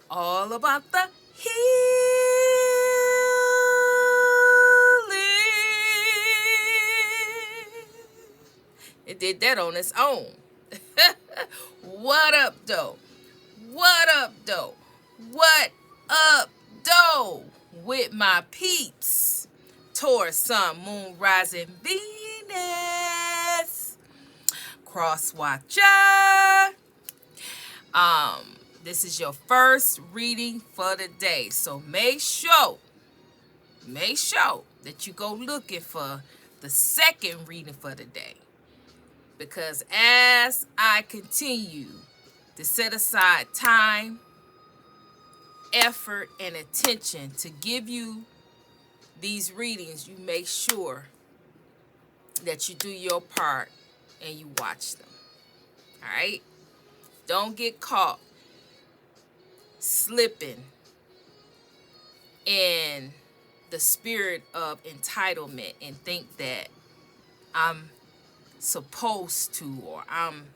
all about the healing. It did that on its own. What up, though? What up, though? What up, though? With my peeps, Taurus, Sun, Moon, Rising, Venus, Cross Watcher. This is your first reading for the day, so make sure that you go looking for the second reading for the day, because as I continue to set aside time, effort, and attention to give you these readings, you make sure that you do your part and you watch them. All right? Don't get caught slipping in the spirit of entitlement and think that I'm supposed to, or I'm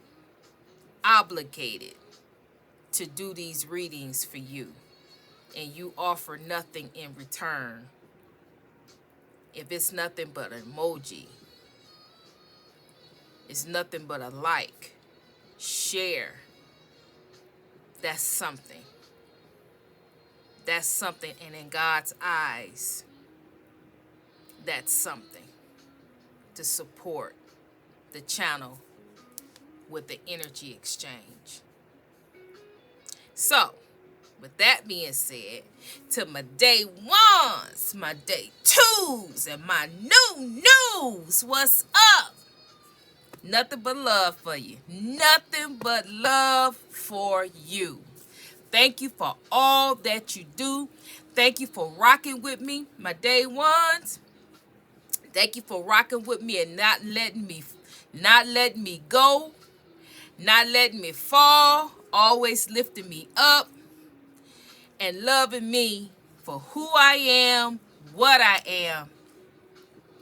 obligated to do these readings for you, and you offer nothing in return. If it's nothing but an emoji, it's nothing but a like, share, that's something. That's something, and in God's eyes, that's something to support the channel with the energy exchange. So, with that being said, to my day ones, my day twos, and my new news, what's up? Nothing but love for you. Nothing but love for you. Thank you for all that you do. Thank you for rocking with me, my day ones. Thank you for rocking with me and not letting me go, not letting me fall, always lifting me up and loving me for who I am, what I am,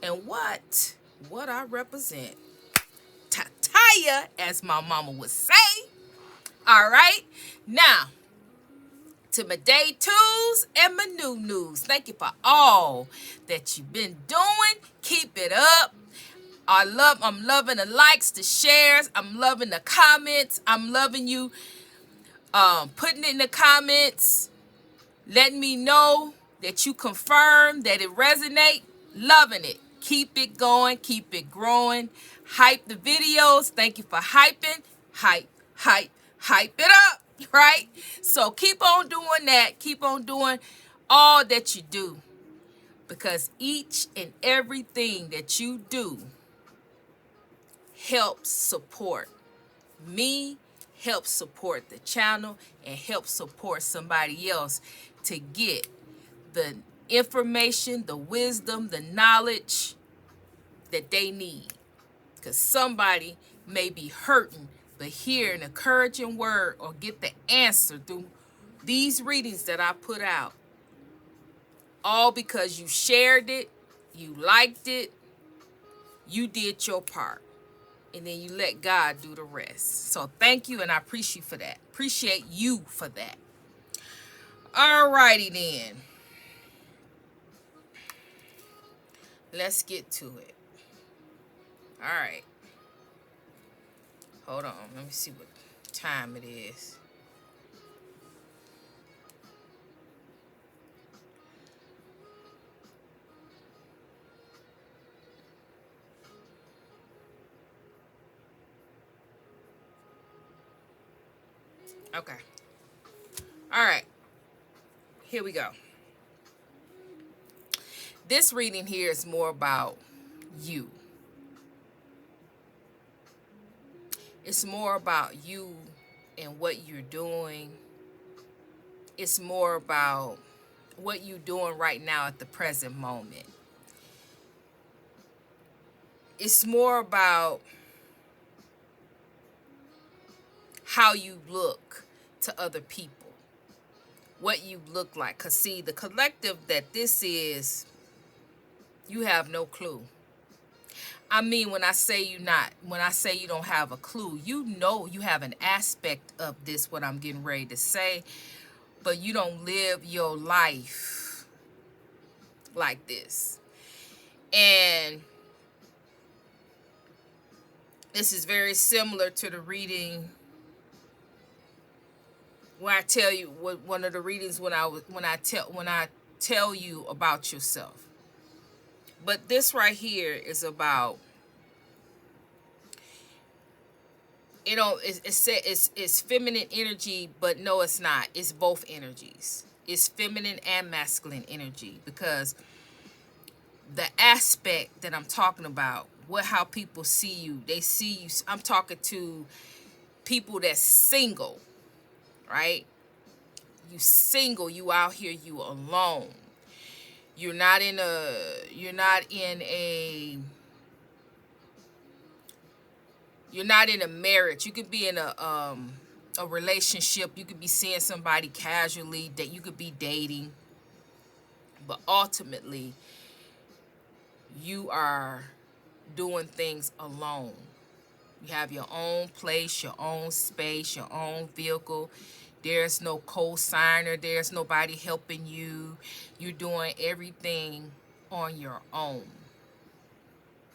and what I represent. Tataya, as my mama would say. All right, now to my day twos and my new news. Thank you for all that you've been doing. Keep it up. I'm loving the likes, the shares. I'm loving the comments. I'm loving you putting it in the comments, letting me know that you confirm that it resonates. Loving it. Keep it going. Keep it growing. Hype the videos. Thank you for hyping. Hype it up. Right? So keep on doing that. Keep on doing all that you do, because each and everything that you do helps support me, helps support the channel, and helps support somebody else to get the information, the wisdom, the knowledge that they need. Because somebody may be hurting, but hear an encouraging word or get the answer through these readings that I put out, all because you shared it, you liked it, you did your part, and then you let God do the rest. So thank you, and I appreciate you for that. Alrighty then, let's get to it. All right, hold on, let me see what time it is. Okay. All right. Here we go. This reading here is more about you. It's more about you and what you're doing. It's more about what you're doing right now at the present moment. It's more about how you look to other people, what you look like. Because see, the collective that this is, you have no clue. I mean, when I say you don't have a clue, you know you have an aspect of this, what I'm getting ready to say, but you don't live your life like this. And this is very similar to the reading when I tell you one of the readings when I tell you about yourself. But this right here is about, it's feminine energy, but no, it's not. It's both energies. It's feminine and masculine energy, because the aspect that I'm talking about, how people see you, they see you. I'm talking to people that's single, right? You single, you out here, you alone. You're not in a marriage. You could be in a relationship. You could be seeing somebody casually, that you could be dating, but ultimately you are doing things alone. You have your own place, your own space, your own vehicle. There's no co-signer. There's nobody helping you. You're doing everything on your own.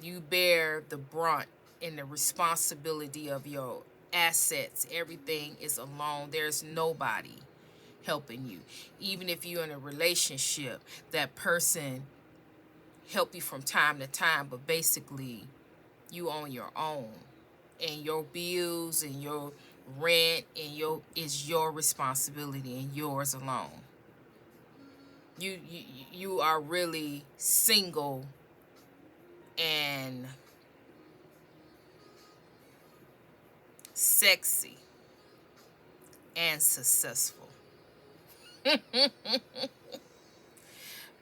You bear the brunt and the responsibility of your assets. Everything is alone. There's nobody helping you. Even if you're in a relationship, that person help you from time to time, but basically you on your own. And your bills and your rent and is your responsibility and yours alone. You are really single and sexy and successful. It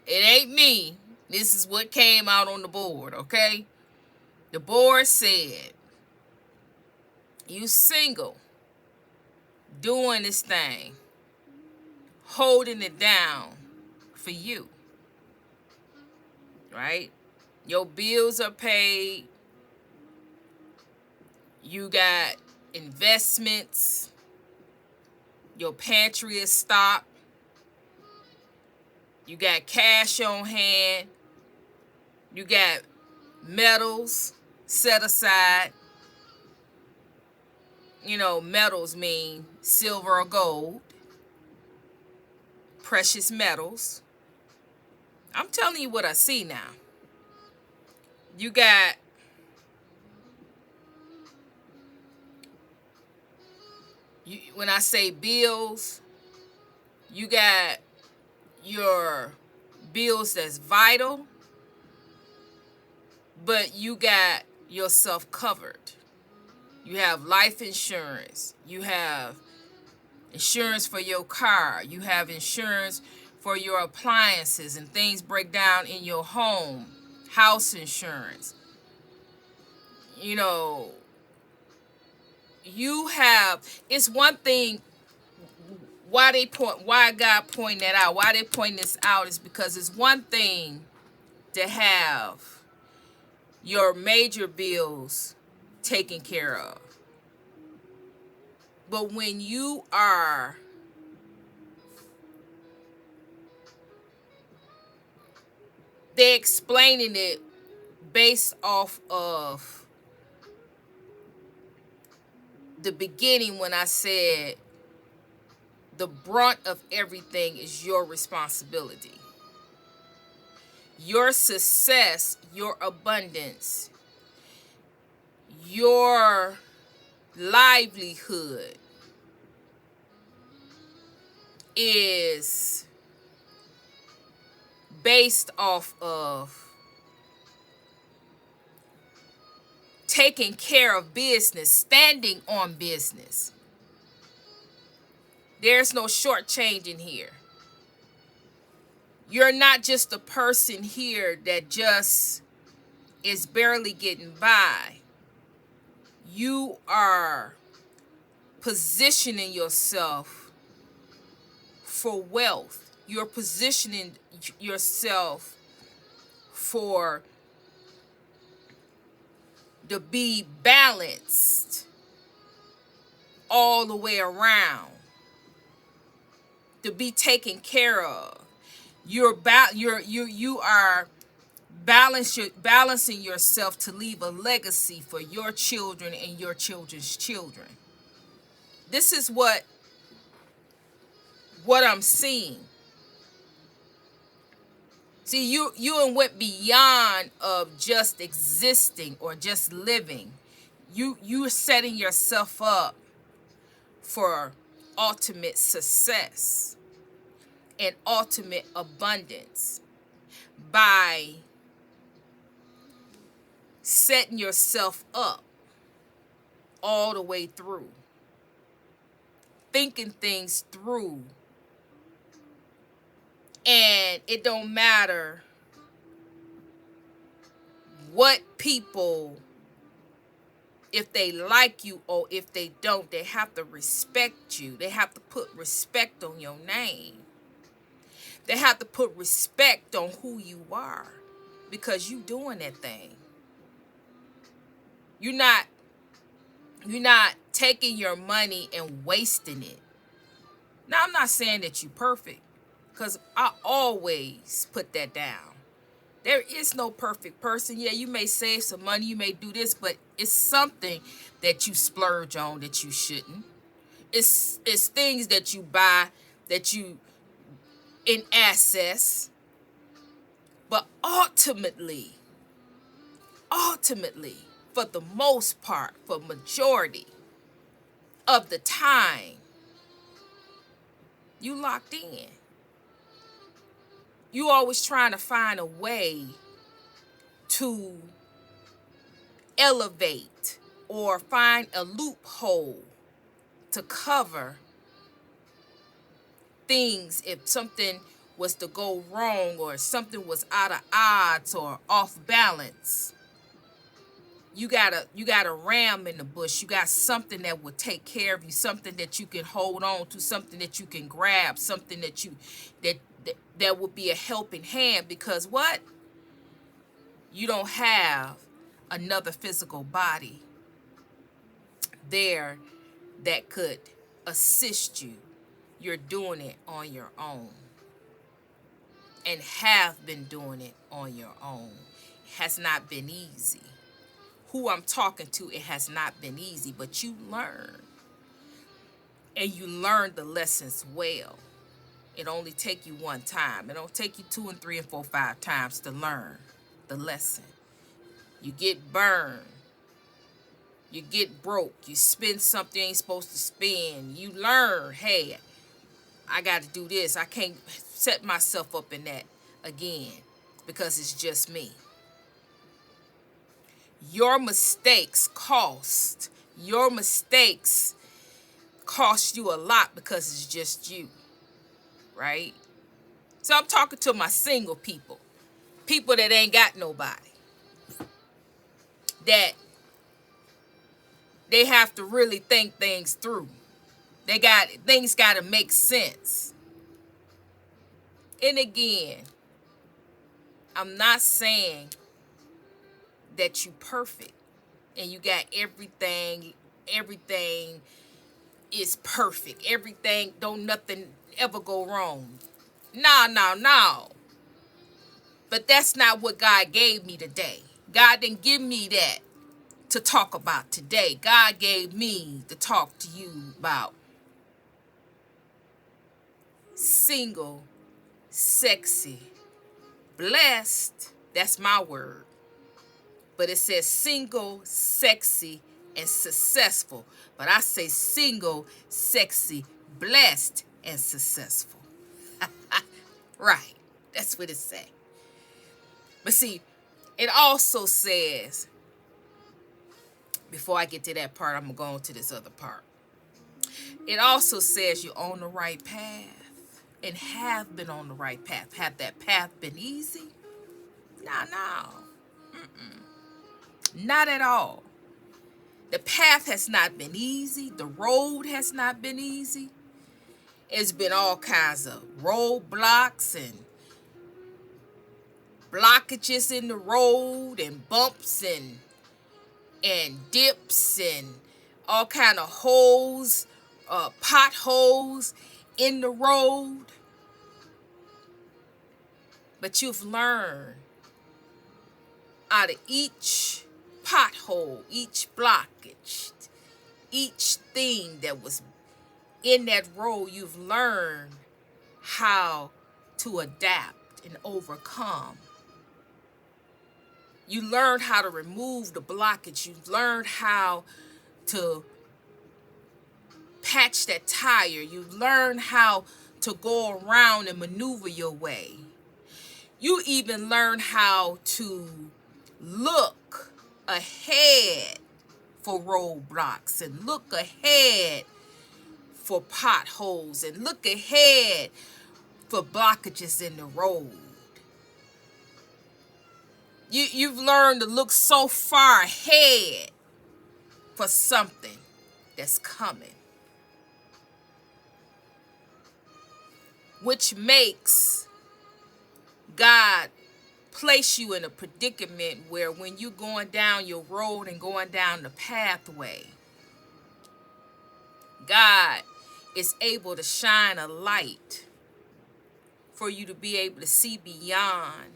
ain't me. This is what came out on the board, okay? The board said, you single, doing this thing, holding it down for you, right? Your bills are paid. You got investments. Your pantry is stocked. You got cash on hand. You got metals set aside. You know, metals mean silver or gold. Precious metals. I'm telling you what I see now. You got when I say bills, you got your bills that's vital, but you got yourself covered. You have life insurance. You have insurance for your car. You have insurance for your appliances and things break down in your home. House insurance. You know, you have, it's one thing why God pointing that out, why they pointing this out is because it's one thing to have your major bills taken care of. But when you are they're explaining it based off of the beginning when I said the brunt of everything is your responsibility. Your success, your abundance, your livelihood is based off of taking care of business, standing on business. There's no shortchanging here. You're not just a person here that just is barely getting by. You are positioning yourself for wealth. You're positioning yourself for to be balanced all the way around. to be taken care of. You are balancing yourself to leave a legacy for your children and your children's children. This is what I'm seeing. See, you went beyond of just existing or just living. You're setting yourself up for ultimate success and ultimate abundance by setting yourself up all the way through, thinking things through. And it don't matter what people, if they like you or if they don't, they have to respect you. They have to put respect on your name. They have to put respect on who you are, because you doing that thing. You're not taking your money and wasting it. Now, I'm not saying that you're perfect, because I always put that down. There is no perfect person. Yeah, you may save some money, you may do this, but it's something that you splurge on that you shouldn't. It's things that you buy that you in access. But ultimately, for the most part, for majority of the time, you locked in. You always trying to find a way to elevate or find a loophole to cover things if something was to go wrong or something was out of odds or off balance. You got a ram in the bush. You got something that will take care of you, something that you can hold on to, something that you can grab, something that would be a helping hand, because what? You don't have another physical body there that could assist you. You're doing it on your own and have been doing it on your own. It has not been easy. Who I'm talking to, it has not been easy, but you learn. And you learn the lessons well. It only take you one time. It don't take you 2 and 3 and 4, 5 times to learn the lesson. You get burned. You get broke. You spend something you ain't supposed to spend. You learn, hey, I got to do this. I can't set myself up in that again because it's just me. Your mistakes cost. Your mistakes cost you a lot because it's just you, right? So I'm talking to my single people that ain't got nobody, that they have to really think things through. Things got to make sense. And again, I'm not saying that you perfect and you got everything is perfect. Everything, don't nothing ever go wrong. No. But that's not what God gave me today. God didn't give me that to talk about today. God gave me to talk to you about single, sexy, blessed. That's my word. But it says single, sexy, and successful. But I say single, sexy, blessed, and successful. Right. That's what it says. But see, it also says, before I get to that part, I'm going to go on to this other part. It also says you're on the right path and have been on the right path. Have that path been easy? No. Not at all. The path has not been easy. The road has not been easy. It's been all kinds of roadblocks and blockages in the road and bumps and dips and all kind of holes, potholes, in the road, but you've learned out of each pothole, each blockage, each thing that was in that road, you've learned how to adapt and overcome. You learned how to remove the blockage. You've learned how to patch that tire. You've learned how to go around and maneuver your way. You even learn how to look ahead for roadblocks and look ahead for potholes and look ahead for blockages in the road. You've learned to look so far ahead for something that's coming, which makes God place you in a predicament where when you're going down your road and going down the pathway, God is able to shine a light for you to be able to see beyond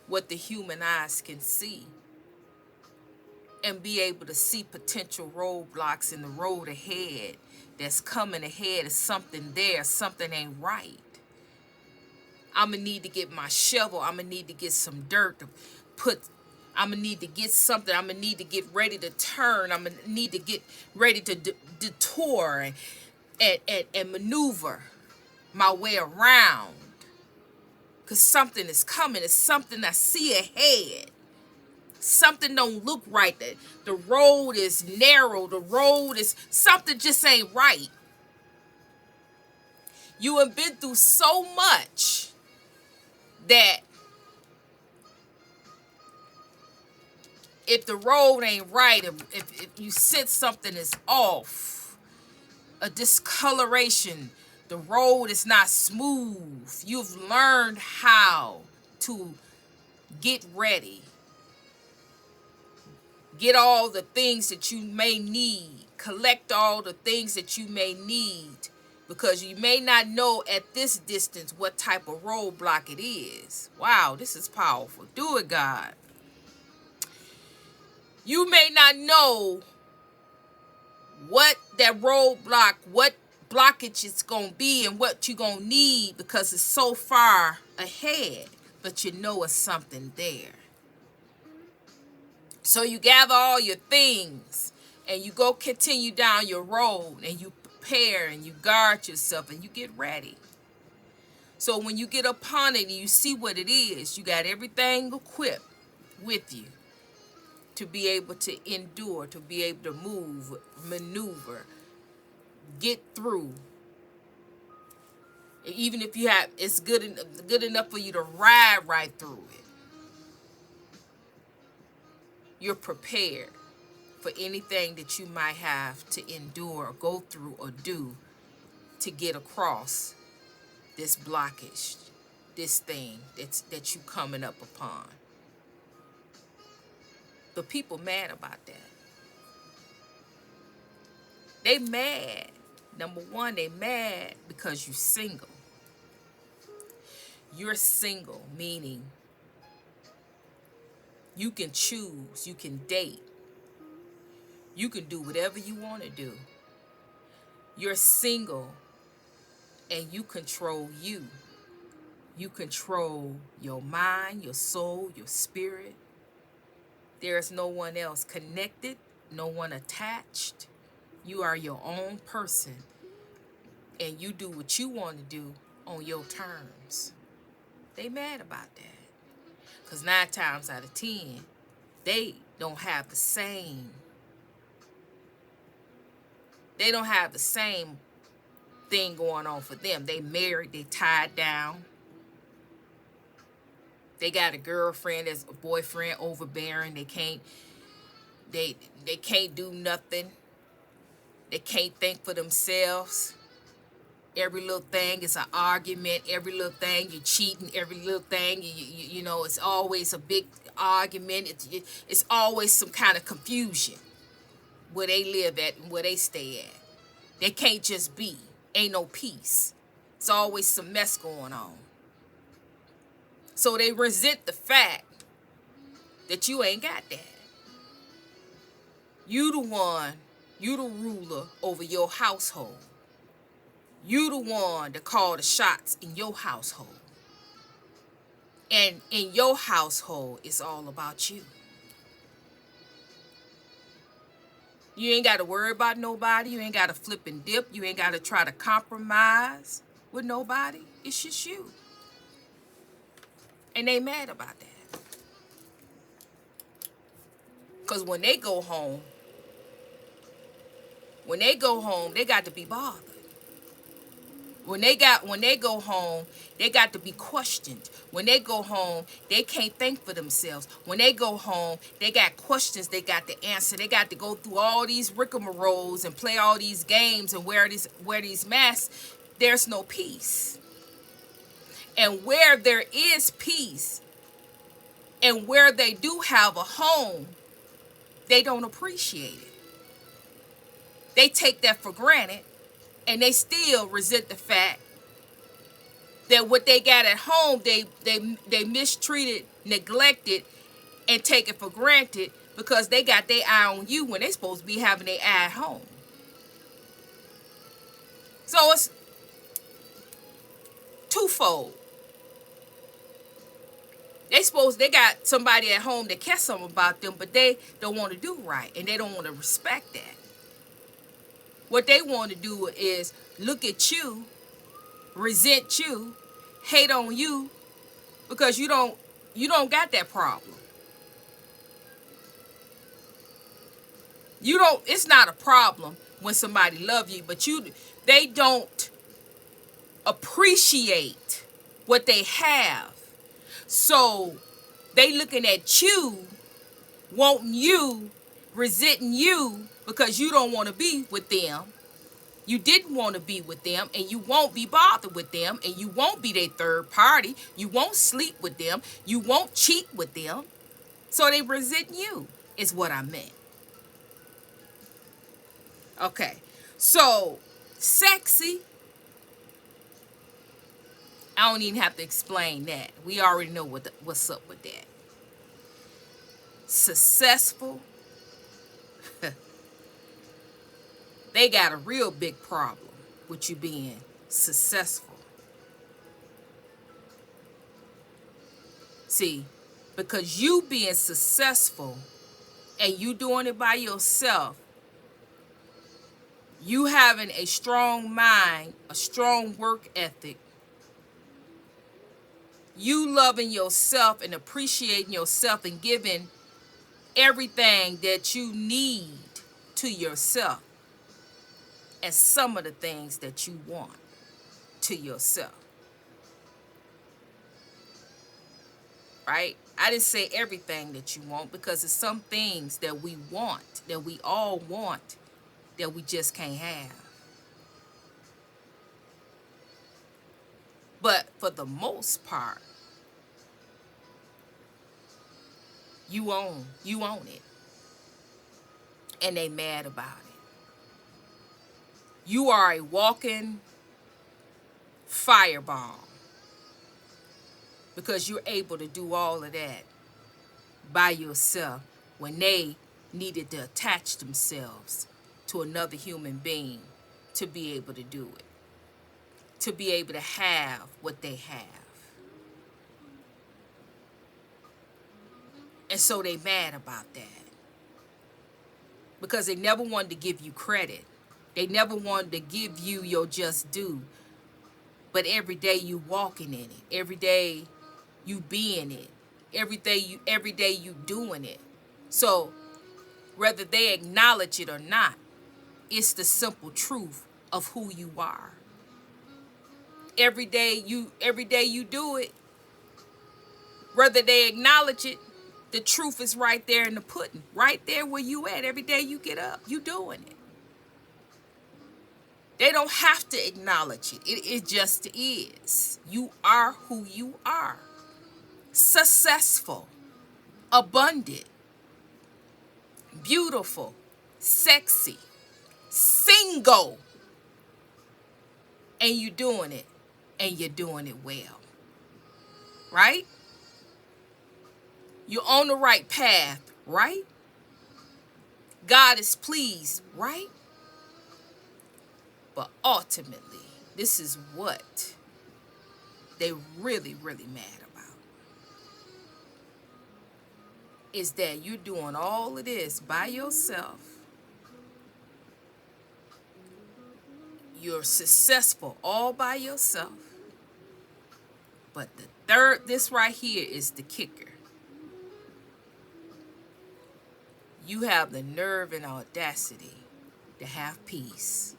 what the human eyes can see and be able to see potential roadblocks in the road ahead that's coming ahead. Is something there, something ain't right. I'm going to need to get my shovel. I'm going to need to get some dirt to put. I'm going to need to get something. I'm going to need to get ready to turn. I'm going to need to get ready to detour and maneuver my way around. Because something is coming. It's something I see ahead. Something don't look right. The road is narrow. The road is, something just ain't right. You have been through so much that if the road ain't right, if you sense something is off, a discoloration, the road is not smooth, you've learned how to get ready. Get all the things that you may need. Collect all the things that you may need, because you may not know at this distance what type of roadblock it is. Wow, this is powerful. Do it, God. You may not know what that roadblock, what blockage it's going to be and what you're going to need because it's so far ahead, but you know it's something there. So you gather all your things and you go continue down your road and you prepare and you guard yourself and you get ready. So when you get upon it and you see what it is, you got everything equipped with you to be able to endure, to be able to move, maneuver, get through. Even if you have, it's good enough for you to ride right through it. You're prepared for anything that you might have to endure or go through or do to get across this blockage, this thing that you coming up upon. But people mad about that. They mad. Number one, they mad because you're single. You're single, meaning you can choose, you can date, you can do whatever you want to do. You're single and you control you. You control your mind, your soul, your spirit. There is no one else connected, no one attached. You are your own person and you do what you want to do on your terms. They mad about that. Because 9 times out of 10, they don't have the same. They don't have the same thing going on for them. They married, they tied down. They got a girlfriend that's a boyfriend overbearing. They can't do nothing. They can't think for themselves. Every little thing is an argument. Every little thing you're cheating. Every little thing you know, it's always a big argument. It's always some kind of confusion where they live at and where they stay at. They can't just be. ain't no peace. It's always some mess going on. So they resent the fact that you ain't got that. You the one, you the ruler over your household. You the one that call the shots in your household. And in your household, it's all about you. You ain't got to worry about nobody. You ain't got to flip and dip. You ain't got to try to compromise with nobody. It's just you. And they mad about that. Because when they go home, they got to be bothered. When they go home, they got to be questioned. When they go home, they can't think for themselves. When they go home, they got questions they got to answer. They got to go through all these rigmaroles and play all these games and wear these masks. There's no peace. And where there is peace, and where they do have a home, they don't appreciate it. They take that for granted, and they still resent the fact that what they got at home, they mistreated, neglected, and take it for granted because they got their eye on you when they supposed to be having their eye at home. So it's twofold. They got somebody at home that cares something about them, but they don't want to do right, and they don't want to respect that. What they want to do is look at you, resent you, hate on you, because you don't got that problem. It's not a problem when somebody loves you, but they don't appreciate what they have. So they looking at you, wanting you, resenting you because you don't want to be with them. You didn't want to be with them, and you won't be bothered with them, and you won't be their third party. You won't sleep with them. You won't cheat with them. So they resent you, is what I meant. Okay, so sexy, I don't even have to explain that. We already know what's up with that. Successful, they got a real big problem with you being successful. See, because you being successful and you doing it by yourself, you having a strong mind, a strong work ethic, you loving yourself and appreciating yourself and giving everything that you need to yourself, and some of the things that you want to yourself. Right? I didn't say everything that you want, because there's some things that we want, that we all want, that we just can't have. But for the most part, you own it. And they mad about it. You are a walking fireball, because you're able to do all of that by yourself when they needed to attach themselves to another human being to be able to do it, to be able to have what they have. And so they mad about that, because they never wanted to give you credit. They never wanted to give you your just due. But every day you walking in it, every day you being it, every day you doing it. So whether they acknowledge it or not, it's the simple truth of who you are. Every day you do it, whether they acknowledge it, the truth is right there in the pudding, right there where you at. Every day you get up, you doing it. They don't have to acknowledge it. It just is. You are who you are. Successful, abundant, beautiful, sexy, single, and you're doing it, and you're doing it well, right? You're on the right path, right? God is pleased, right? But ultimately, this is what they really, really mad about, is that you're doing all of this by yourself. You're successful all by yourself. But this right here is the kicker. You have the nerve and audacity to have peace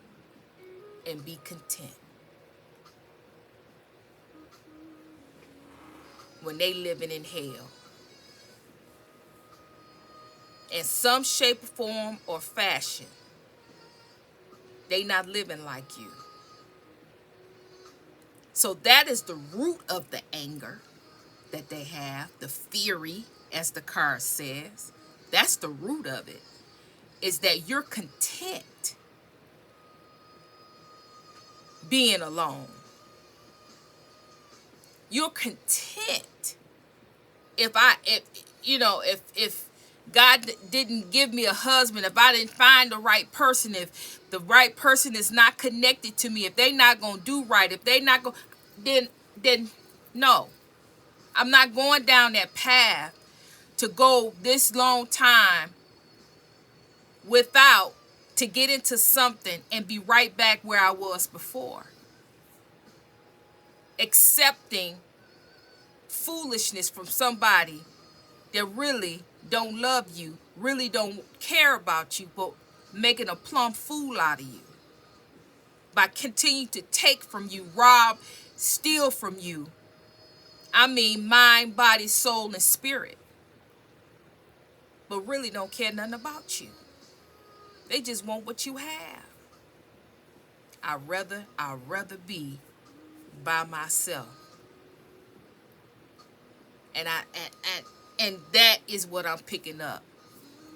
and be content when they living in hell. In some shape, form, or fashion, they not living like you. So that is the root of the anger that they have, the fury, as the card says. That's the root of it, is that you're content being alone. You're content. If God didn't give me a husband, if I didn't find the right person, if the right person is not connected to me, if they not gonna do right, if they not gonna, then no, I'm not going down that path to go this long time without, to get into something and be right back where I was before, accepting foolishness from somebody that really don't love you, really don't care about you, but making a plumb fool out of you by continuing to take from you, rob, steal from you. I mean, mind, body, soul, and spirit, but really don't care nothing about you. They just want what you have. I'd rather be by myself. And that is what I'm picking up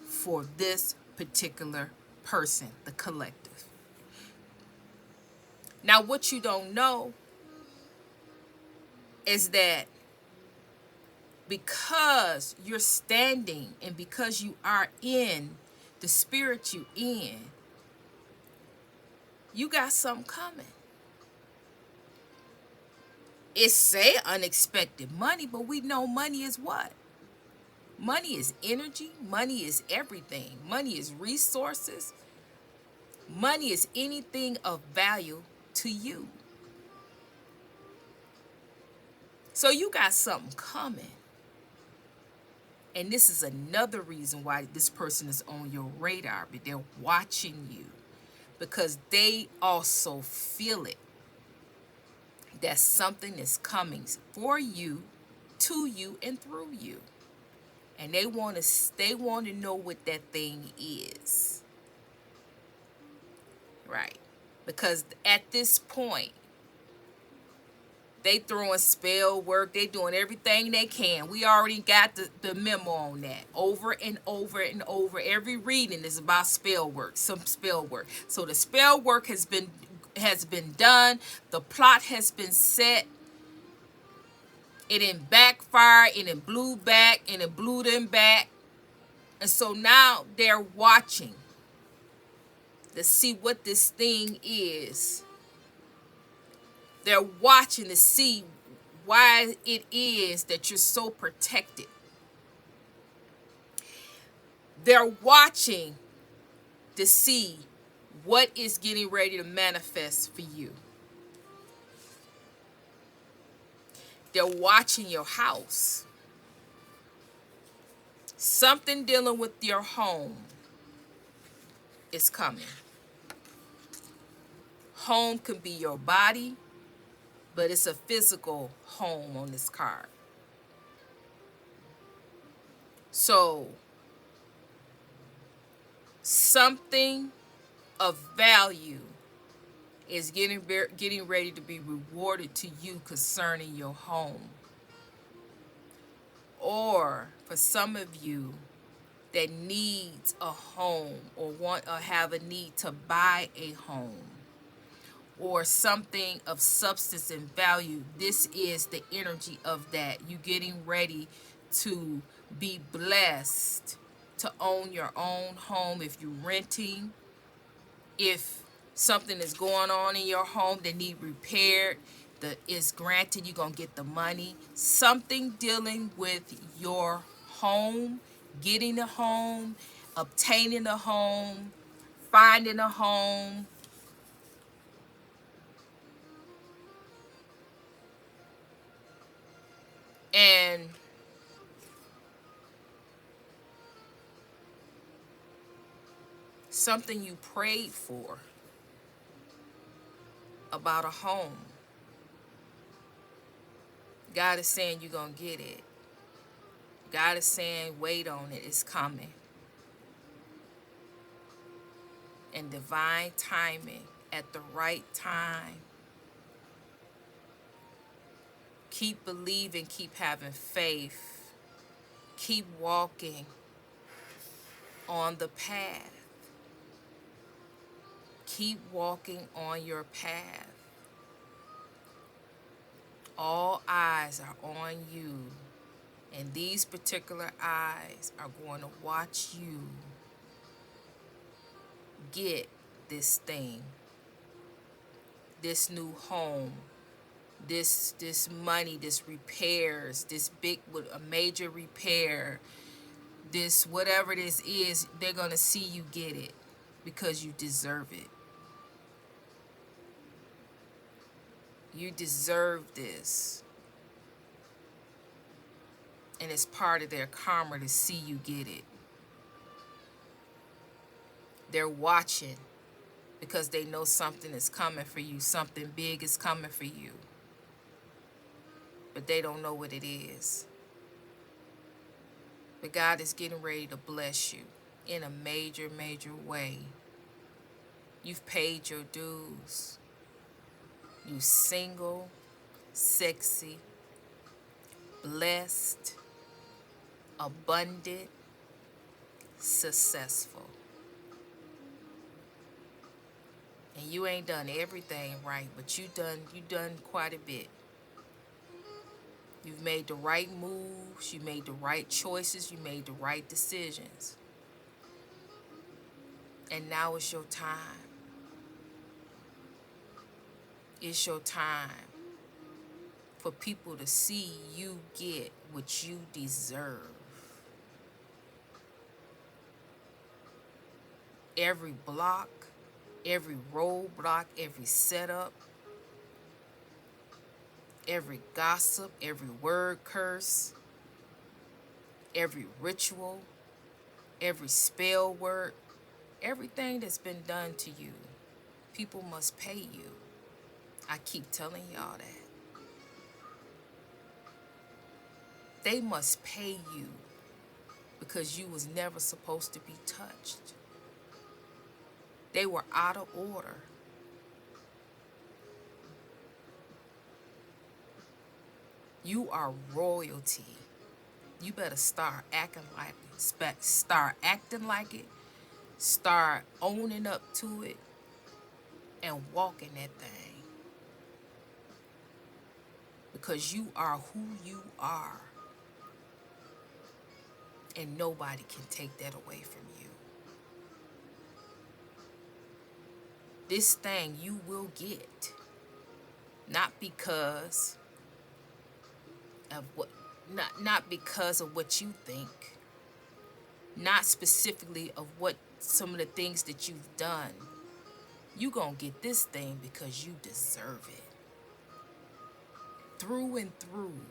for this particular person, the collective. Now, what you don't know is that because you're standing and because you are in the spirit you in, you got something coming. It say unexpected money, but we know money is what? Money is energy. Money is everything. Money is resources. Money is anything of value to you. So you got something coming. And this is another reason why this person is on your radar, but they're watching you because they also feel it, that something is coming for you, to you, and through you. And they want to know what that thing is. Right? Because at this point, they throwing spell work. They doing everything they can. We already got the memo on that. Over and over and over. Every reading is about spell work. Some spell work. So the spell work has been done. The plot has been set. It didn't backfire. It didn't blew back. And it blew them back. And so now they're watching to see what this thing is. They're watching to see why it is that you're so protected. They're watching to see what is getting ready to manifest for you. They're watching your house. Something dealing with your home is coming. Home can be your body, but it's a physical home on this card. So, something of value is getting ready to be rewarded to you concerning your home. Or for some of you that needs a home or have a need to buy a home, or something of substance and value. This is the energy of that. You getting ready to be blessed to own your own home. If you're renting, if something is going on in your home that need repaired, the is granted, you're gonna get the money. Something dealing with your home, getting a home, obtaining a home, finding a home, and something you prayed for about a home. God is saying you're gonna get it. God is saying wait on it, it's coming. And divine timing at the right time. Keep believing, keep having faith, keep walking on the path. Keep walking on your path. All eyes are on you, and these particular eyes are going to watch you get this thing, this new home, this money, this repairs, this big with a major repair, this whatever this is, they're going to see you get it because you deserve it. You deserve this. And it's part of their karma to see you get it. They're watching because they know something is coming for you. Something big is coming for you. But they don't know what it is. But God is getting ready to bless you in a major, major way. You've paid your dues. You single, sexy, blessed, abundant, successful. And you ain't done everything right, but you done quite a bit. You've made the right moves, you made the right choices, you made the right decisions. And now it's your time. It's your time for people to see you get what you deserve. Every block, every roadblock, every setup, every gossip, every word curse, every ritual, every spell word, everything that's been done to you, people must pay you. I keep telling y'all that. They must pay you because you was never supposed to be touched. They were out of order. You are royalty. You better start acting like it. Start acting like it. Start owning up to it and walking that thing. Because you are who you are. And nobody can take that away from you. This thing you will get. Not because of what not because of what you think. Not specifically of what some of the things that you've done. You gonna get this thing because you deserve it. Through and through,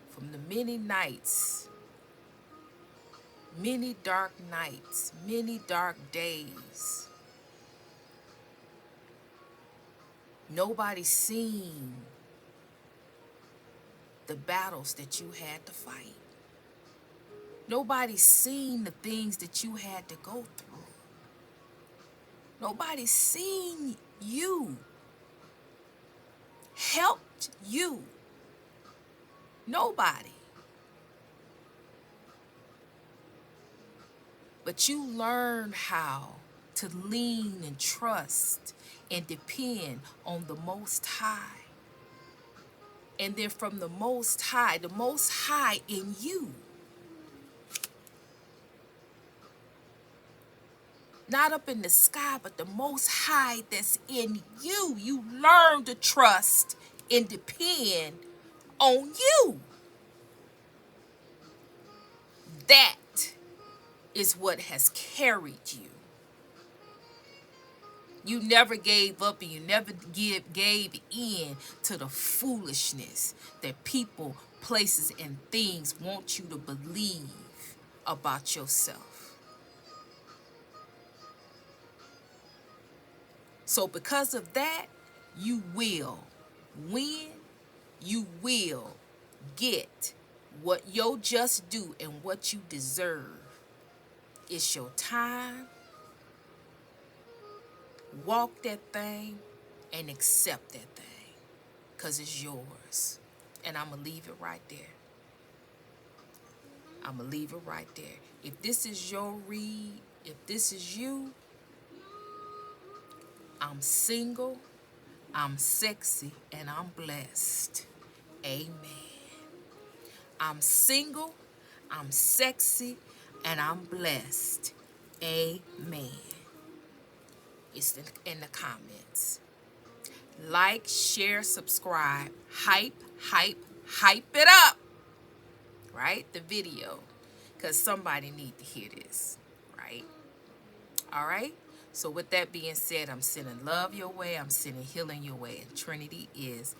from the many nights, many dark nights, many dark days. Nobody's seen the battles that you had to fight. Nobody's seen the things that you had to go through. Nobody's seen you, helped you. Nobody. But you learn how to lean and trust and depend on the Most High. And then from the Most High in you, not up in the sky, but the Most High that's in you, you learn to trust and depend on you. That is what has carried you. You never gave up, and you never gave in to the foolishness that people, places, and things want you to believe about yourself. So because of that, you will win. You will get what your just due and what you deserve. It's your time. Walk that thing and accept that thing, because it's yours. And I'm going to leave it right there. I'm going to leave it right there. If this is your read, if this is you, I'm single, I'm sexy, and I'm blessed. Amen. I'm single, I'm sexy, and I'm blessed. Amen. It's in the comments. Like, share, subscribe, hype it up, right? The video, because somebody need to hear this, right? All right? So with that being said, I'm sending love your way. I'm sending healing your way. And Trinity is